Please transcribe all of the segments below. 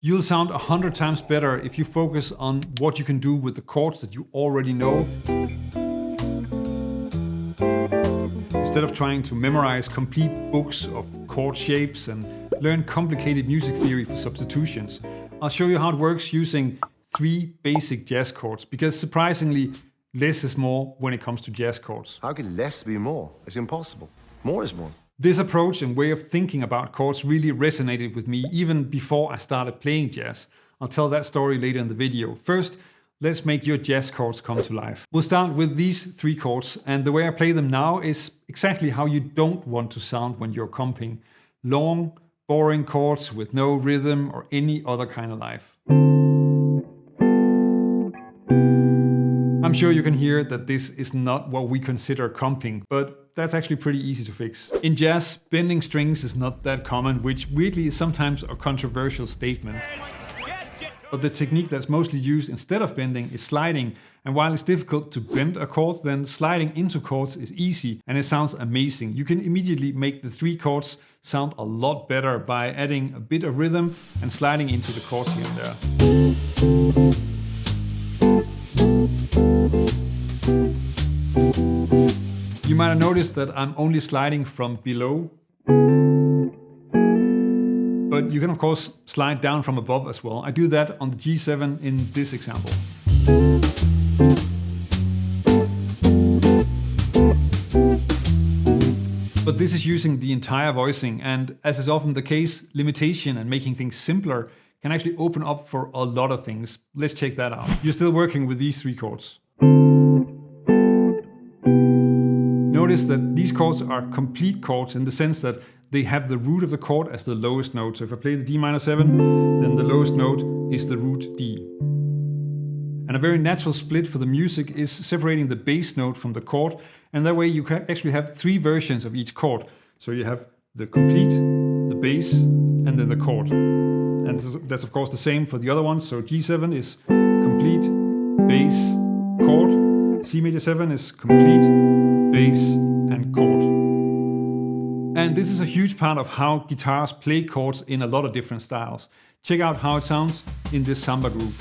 You'll sound 100 times better if you focus on what you can do with the chords that you already know, instead of trying to memorize complete books of chord shapes and learn complicated music theory for substitutions. I'll show you how it works using 3 basic jazz chords, because surprisingly, less is more when it comes to jazz chords. How can less be more? It's impossible. More is more. This approach and way of thinking about chords really resonated with me even before I started playing jazz. I'll tell that story later in the video. First, let's make your jazz chords come to life. We'll start with these 3 chords, and the way I play them now is exactly how you don't want to sound when you're comping. Long, boring chords with no rhythm or any other kind of life. I'm sure you can hear that this is not what we consider comping, but that's actually pretty easy to fix. In jazz, bending strings is not that common, which weirdly is sometimes a controversial statement. But the technique that's mostly used instead of bending is sliding, and while it's difficult to bend a chord, then sliding into chords is easy and it sounds amazing. You can immediately make the 3 chords sound a lot better by adding a bit of rhythm and sliding into the chords here and there. You might have noticed that I'm only sliding from below, but you can of course slide down from above as well. I do that on the G7 in this example. But this is using the entire voicing, and as is often the case, limitation and making things simpler can actually open up for a lot of things. Let's check that out. You're still working with these 3 chords. Notice that these chords are complete chords in the sense that they have the root of the chord as the lowest note. So if I play the D minor 7, then the lowest note is the root D. And a very natural split for the music is separating the bass note from the chord, and that way you can actually have 3 versions of each chord. So you have the complete, the bass, and then the chord. And that's of course the same for the other ones. So G7 is complete, bass, chord. C major 7 is complete, bass, and chord. And this is a huge part of how guitars play chords in a lot of different styles. Check out how it sounds in this samba groove.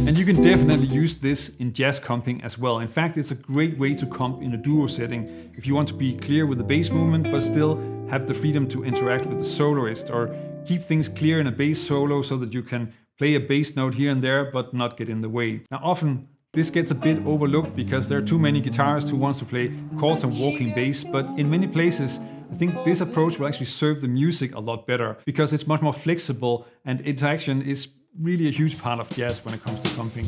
And you can definitely use this in jazz comping as well. In fact, it's a great way to comp in a duo setting if you want to be clear with the bass movement but still have the freedom to interact with the soloist, or keep things clear in a bass solo so that you can play a bass note here and there but not get in the way. Now often this gets a bit overlooked because there are too many guitarists who want to play chords and walking bass, but in many places I think this approach will actually serve the music a lot better because it's much more flexible and interaction is really a huge part of jazz when it comes to comping.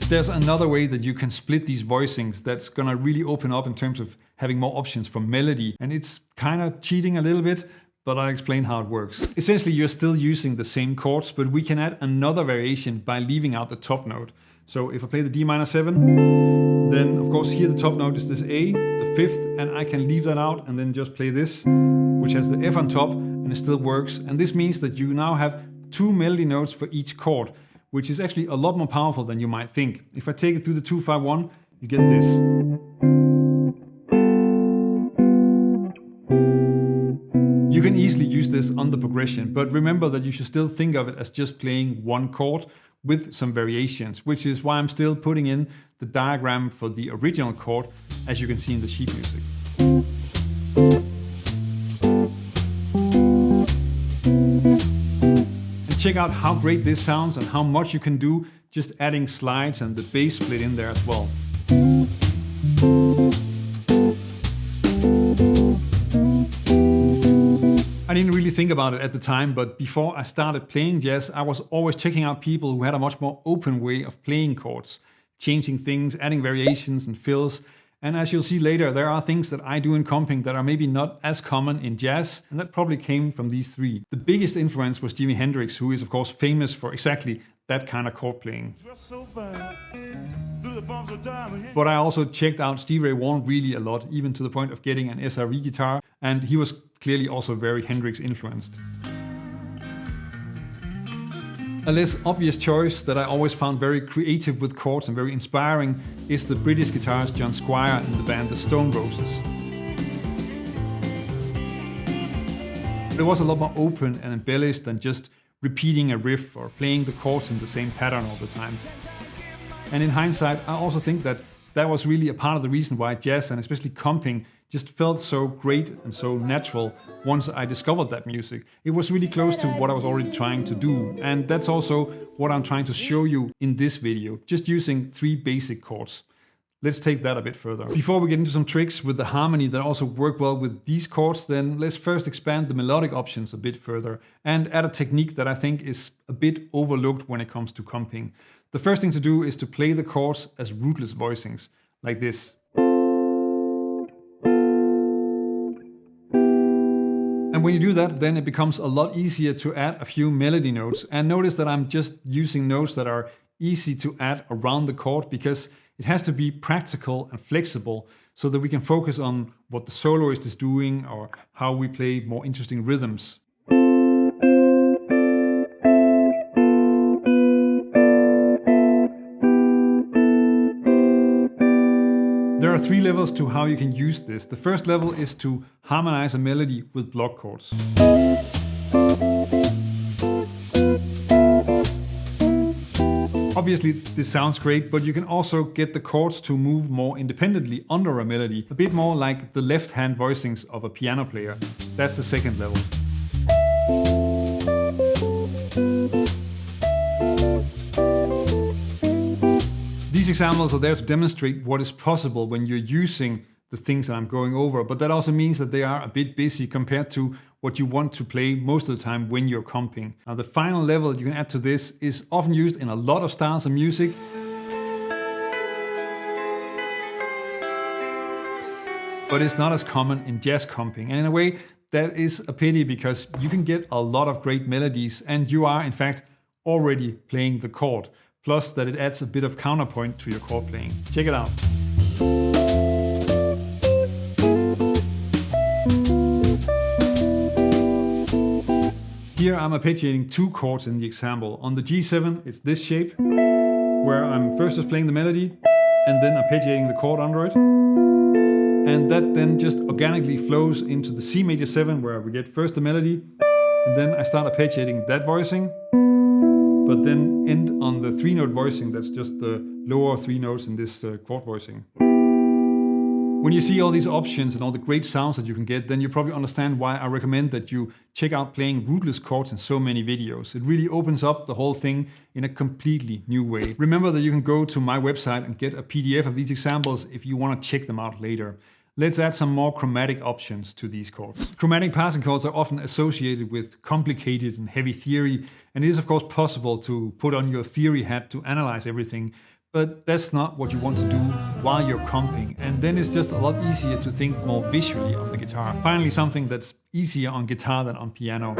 There's another way that you can split these voicings that's gonna really open up in terms of having more options for melody, and it's kind of cheating a little bit, but I'll explain how it works. Essentially, you're still using the same chords, but we can add another variation by leaving out the top note. So if I play the D minor 7, then of course here the top note is this A, the 5th, and I can leave that out and then just play this, which has the F on top, and it still works. And this means that you now have 2 melody notes for each chord, which is actually a lot more powerful than you might think. If I take it through the 2-5-1, you get this. You can easily use this on the progression, but remember that you should still think of it as just playing one chord with some variations, which is why I'm still putting in the diagram for the original chord, as you can see in the sheet music. And check out how great this sounds and how much you can do just adding slides and the bass split in there as well. I didn't really think about it at the time, but before I started playing jazz, I was always checking out people who had a much more open way of playing chords, changing things, adding variations and fills. And as you'll see later, there are things that I do in comping that are maybe not as common in jazz, and that probably came from these 3. The biggest influence was Jimi Hendrix, who is of course famous for exactly that kind of chord playing. But I also checked out Stevie Ray Vaughan really a lot, even to the point of getting an SRV guitar, and he was clearly also very Hendrix influenced. A less obvious choice that I always found very creative with chords and very inspiring is the British guitarist John Squire in the band The Stone Roses. It was a lot more open and embellished than just repeating a riff or playing the chords in the same pattern all the time. And in hindsight, I also think that that was really a part of the reason why jazz and especially comping just felt so great and so natural once I discovered that music. It was really close to what I was already trying to do. And that's also what I'm trying to show you in this video, just using 3 basic chords. Let's take that a bit further. Before we get into some tricks with the harmony that also work well with these chords, then let's first expand the melodic options a bit further and add a technique that I think is a bit overlooked when it comes to comping. The first thing to do is to play the chords as rootless voicings, like this. And when you do that, then it becomes a lot easier to add a few melody notes. And notice that I'm just using notes that are easy to add around the chord because it has to be practical and flexible so that we can focus on what the soloist is doing or how we play more interesting rhythms. There are 3 levels to how you can use this. The first level is to harmonize a melody with block chords. Obviously, this sounds great, but you can also get the chords to move more independently under a melody, a bit more like the left-hand voicings of a piano player. That's the second level. These examples are there to demonstrate what is possible when you're using the things that I'm going over, but that also means that they are a bit busy compared to what you want to play most of the time when you're comping. Now, the final level you can add to this is often used in a lot of styles of music. But it's not as common in jazz comping. And in a way, that is a pity because you can get a lot of great melodies and you are, in fact, already playing the chord. Plus that it adds a bit of counterpoint to your chord playing. Check it out. Here I'm arpeggiating 2 chords in the example. On the G7, it's this shape, where I'm first just playing the melody and then arpeggiating the chord under it. And that then just organically flows into the C major 7, where we get first the melody, and then I start arpeggiating that voicing, but then end on the 3-note voicing. That's just the lower 3 notes in this chord voicing. When you see all these options and all the great sounds that you can get, then you probably understand why I recommend that you check out playing rootless chords in so many videos. It really opens up the whole thing in a completely new way. Remember that you can go to my website and get a PDF of these examples if you want to check them out later. Let's add some more chromatic options to these chords. Chromatic passing chords are often associated with complicated and heavy theory, and it is of course possible to put on your theory hat to analyze everything. But that's not what you want to do while you're comping, and then it's just a lot easier to think more visually on the guitar. Finally, something that's easier on guitar than on piano.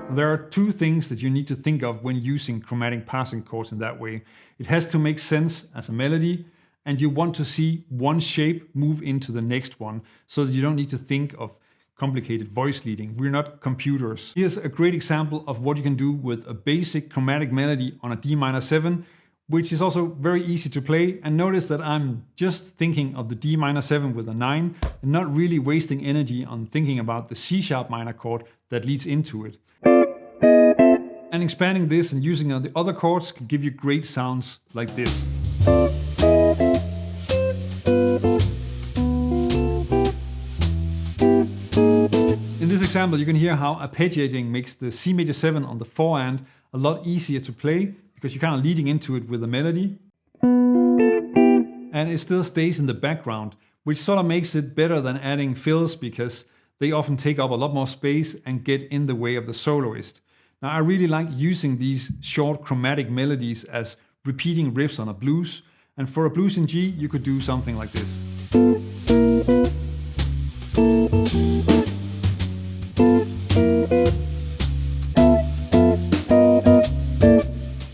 There are 2 things that you need to think of when using chromatic passing chords in that way. It has to make sense as a melody, and you want to see one shape move into the next one, so that you don't need to think of complicated voice leading. We're not computers. Here's a great example of what you can do with a basic chromatic melody on a D minor 7, which is also very easy to play. And notice that I'm just thinking of the D minor 7 with a 9 and not really wasting energy on thinking about the C sharp minor chord that leads into it. And expanding this and using the other chords can give you great sounds like this. In this example, you can hear how arpeggiating makes the C major 7 on the forehand a lot easier to play, because you're kind of leading into it with a melody. And it still stays in the background, which sort of makes it better than adding fills, because they often take up a lot more space and get in the way of the soloist. Now, I really like using these short chromatic melodies as repeating riffs on a blues. And for a blues in G, you could do something like this.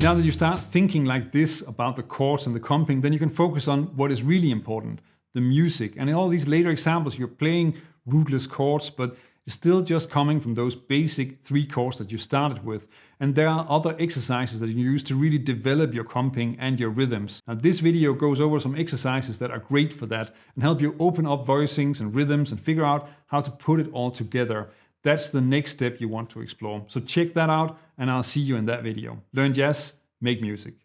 Now that you start thinking like this about the chords and the comping, then you can focus on what is really important, the music. And in all these later examples, you're playing rootless chords, but You're still just coming from those basic 3 chords that you started with, and there are other exercises that you use to really develop your comping and your rhythms. Now this video goes over some exercises that are great for that and help you open up voicings and rhythms and figure out how to put it all together. That's the next step you want to explore. So check that out and I'll see you in that video. Learn jazz, make music.